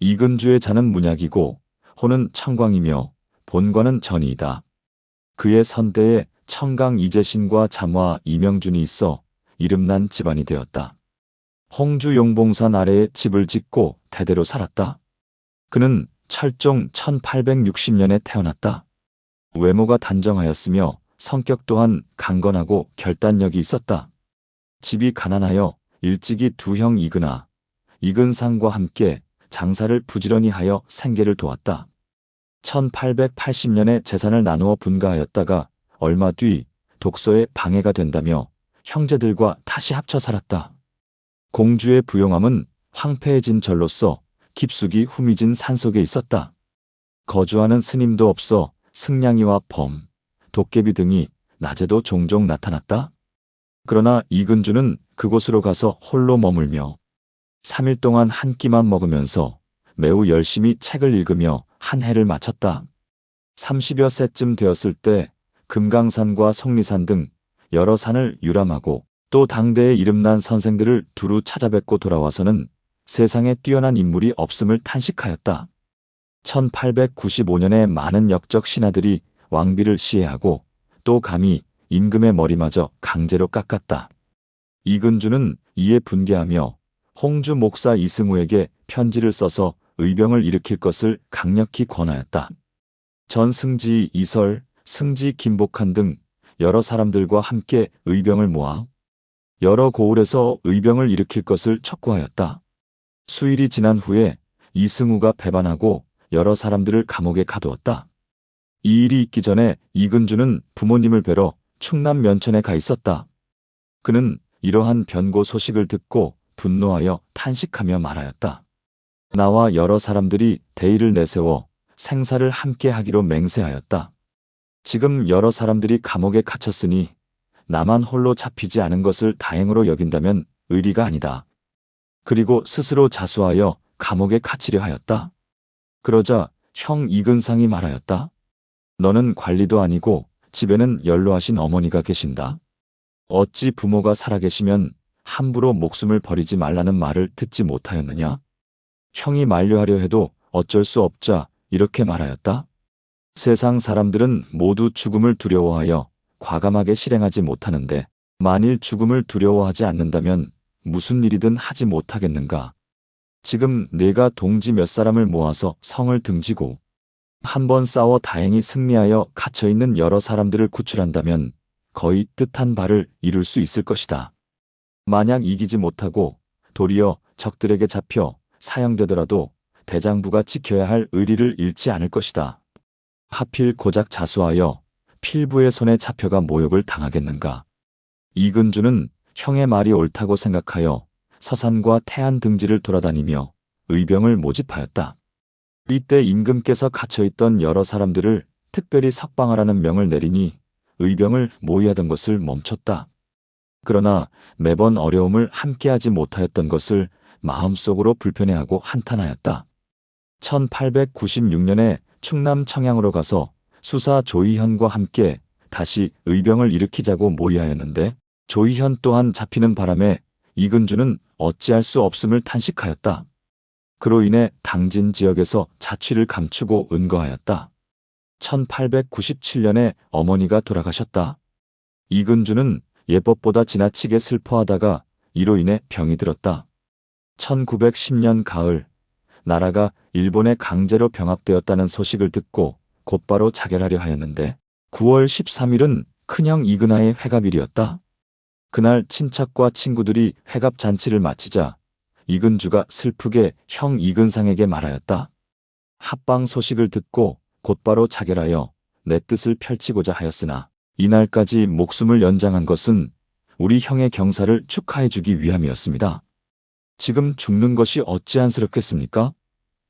이근주의 자는 문약이고 호는 청광이며 본관은 전이이다. 그의 선대에 청강 이재신과 잠화 이명준이 있어 이름난 집안이 되었다. 홍주 용봉산 아래에 집을 짓고 대대로 살았다. 그는 철종 1860년에 태어났다. 외모가 단정하였으며 성격 또한 강건하고 결단력이 있었다. 집이 가난하여 일찍이 두 형 이근하, 이근상과 함께 장사를 부지런히 하여 생계를 도왔다. 1880년에 재산을 나누어 분가하였다가 얼마 뒤 독서에 방해가 된다며 형제들과 다시 합쳐 살았다. 공주의 부용함은 황폐해진 절로서 깊숙이 후미진 산속에 있었다. 거주하는 스님도 없어 승냥이와 범, 도깨비 등이 낮에도 종종 나타났다. 그러나 이근주는 그곳으로 가서 홀로 머물며 3일 동안 한 끼만 먹으면서 매우 열심히 책을 읽으며 한 해를 마쳤다. 30여 세쯤 되었을 때 금강산과 속리산 등 여러 산을 유람하고 또 당대의 이름난 선생들을 두루 찾아뵙고 돌아와서는 세상에 뛰어난 인물이 없음을 탄식하였다. 1895년에 많은 역적 신하들이 왕비를 시해하고 또 감히 임금의 머리마저 강제로 깎았다. 이근주는 이에 분개하며 홍주 목사 이승우에게 편지를 써서 의병을 일으킬 것을 강력히 권하였다. 전승지 이설, 승지 김복한 등 여러 사람들과 함께 의병을 모아 여러 고을에서 의병을 일으킬 것을 촉구하였다. 수일이 지난 후에 이승우가 배반하고 여러 사람들을 감옥에 가두었다. 이 일이 있기 전에 이근주는 부모님을 뵈러 충남 면천에 가 있었다. 그는 이러한 변고 소식을 듣고 분노하여 탄식하며 말하였다. 나와 여러 사람들이 대의를 내세워 생사를 함께 하기로 맹세하였다. 지금 여러 사람들이 감옥에 갇혔으니 나만 홀로 잡히지 않은 것을 다행으로 여긴다면 의리가 아니다. 그리고 스스로 자수하여 감옥에 갇히려 하였다. 그러자 형 이근상이 말하였다. 너는 관리도 아니고 집에는 연로하신 어머니가 계신다. 어찌 부모가 살아계시면 함부로 목숨을 버리지 말라는 말을 듣지 못하였느냐? 형이 만류하려 해도 어쩔 수 없자 이렇게 말하였다. 세상 사람들은 모두 죽음을 두려워하여 과감하게 실행하지 못하는데 만일 죽음을 두려워하지 않는다면 무슨 일이든 하지 못하겠는가? 지금 내가 동지 몇 사람을 모아서 성을 등지고 한번 싸워 다행히 승리하여 갇혀있는 여러 사람들을 구출한다면 거의 뜻한 바를 이룰 수 있을 것이다. 만약 이기지 못하고 도리어 적들에게 잡혀 사형되더라도 대장부가 지켜야 할 의리를 잃지 않을 것이다. 하필 고작 자수하여 필부의 손에 잡혀가 모욕을 당하겠는가. 이근주는 형의 말이 옳다고 생각하여 서산과 태안 등지를 돌아다니며 의병을 모집하였다. 이때 임금께서 갇혀있던 여러 사람들을 특별히 석방하라는 명을 내리니 의병을 모의하던 것을 멈췄다. 그러나 매번 어려움을 함께하지 못하였던 것을 마음속으로 불편해하고 한탄하였다. 1896년에 충남 청양으로 가서 수사 조희현과 함께 다시 의병을 일으키자고 모의하였는데 조희현 또한 잡히는 바람에 이근주는 어찌할 수 없음을 탄식하였다. 그로 인해 당진 지역에서 자취를 감추고 은거하였다. 1897년에 어머니가 돌아가셨다. 이근주는 예법보다 지나치게 슬퍼하다가 이로 인해 병이 들었다. 1910년 가을 나라가 일본에 강제로 병합되었다는 소식을 듣고 곧바로 자결하려 하였는데 9월 13일은 큰형 이근하의 회갑일이었다. 그날 친척과 친구들이 회갑 잔치를 마치자 이근주가 슬프게 형 이근상에게 말하였다. 합방 소식을 듣고 곧바로 자결하여 내 뜻을 펼치고자 하였으나 이날까지 목숨을 연장한 것은 우리 형의 경사를 축하해주기 위함이었습니다. 지금 죽는 것이 어찌 안쓰럽겠습니까?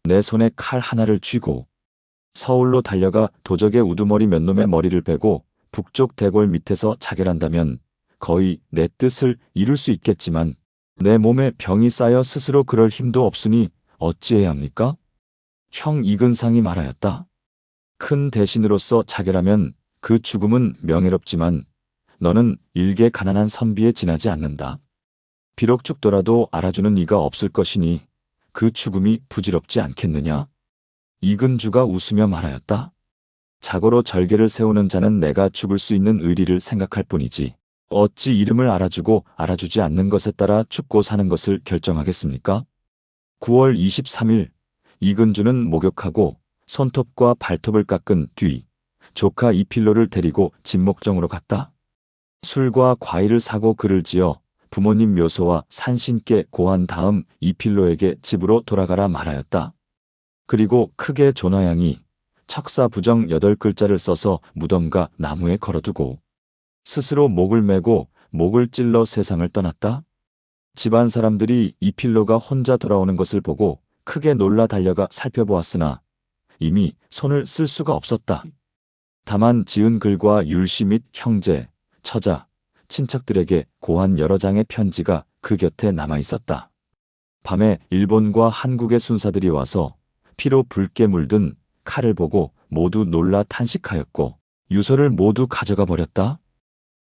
내 손에 칼 하나를 쥐고 서울로 달려가 도적의 우두머리 몇 놈의 머리를 베고 북쪽 대골 밑에서 자결한다면 거의 내 뜻을 이룰 수 있겠지만 내 몸에 병이 쌓여 스스로 그럴 힘도 없으니 어찌해야 합니까? 형 이근상이 말하였다. 큰 대신으로서 자결하면 그 죽음은 명예롭지만 너는 일개 가난한 선비에 지나지 않는다. 비록 죽더라도 알아주는 이가 없을 것이니 그 죽음이 부질없지 않겠느냐? 이근주가 웃으며 말하였다. 자고로 절개를 세우는 자는 내가 죽을 수 있는 의리를 생각할 뿐이지 어찌 이름을 알아주고 알아주지 않는 것에 따라 죽고 사는 것을 결정하겠습니까? 9월 23일 이근주는 목욕하고 손톱과 발톱을 깎은 뒤 조카 이필로를 데리고 진목정으로 갔다. 술과 과일을 사고 글을 지어 부모님 묘소와 산신께 고한 다음 이필로에게 집으로 돌아가라 말하였다. 그리고 크게 존화양이 척사부정 8글자를 써서 무덤과 나무에 걸어두고 스스로 목을 메고 목을 찔러 세상을 떠났다. 집안 사람들이 이필로가 혼자 돌아오는 것을 보고 크게 놀라 달려가 살펴보았으나 이미 손을 쓸 수가 없었다. 다만 지은 글과 율시 및 형제, 처자, 친척들에게 고한 여러 장의 편지가 그 곁에 남아 있었다. 밤에 일본과 한국의 순사들이 와서 피로 붉게 물든 칼을 보고 모두 놀라 탄식하였고 유서를 모두 가져가 버렸다.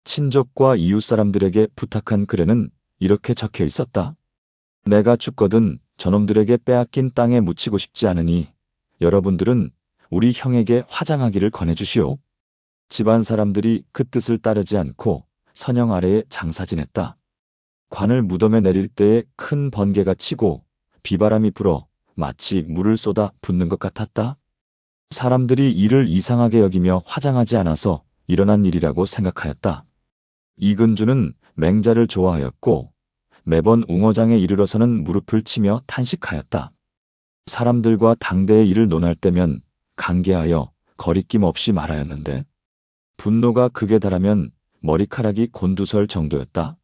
친족과 이웃 사람들에게 부탁한 글에는 이렇게 적혀 있었다. 내가 죽거든 저놈들에게 빼앗긴 땅에 묻히고 싶지 않으니 여러분들은 우리 형에게 화장하기를 권해주시오. 집안 사람들이 그 뜻을 따르지 않고 선영 아래에 장사 지냈다. 관을 무덤에 내릴 때에 큰 번개가 치고 비바람이 불어 마치 물을 쏟아 붓는 것 같았다. 사람들이 이를 이상하게 여기며 화장하지 않아서 일어난 일이라고 생각하였다. 이근주는 맹자를 좋아하였고 매번 웅어장에 이르러서는 무릎을 치며 탄식하였다. 사람들과 당대의 일을 논할 때면 강개하여 거리낌 없이 말하였는데 분노가 극에 달하면 머리카락이 곤두설 정도였다.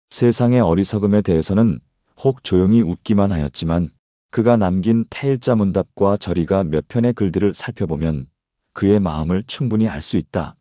세상의 어리석음에 대해서는 혹 조용히 웃기만 하였지만 그가 남긴 태일자 문답과 저리가 몇 편의 글들을 살펴보면 그의 마음을 충분히 알 수 있다.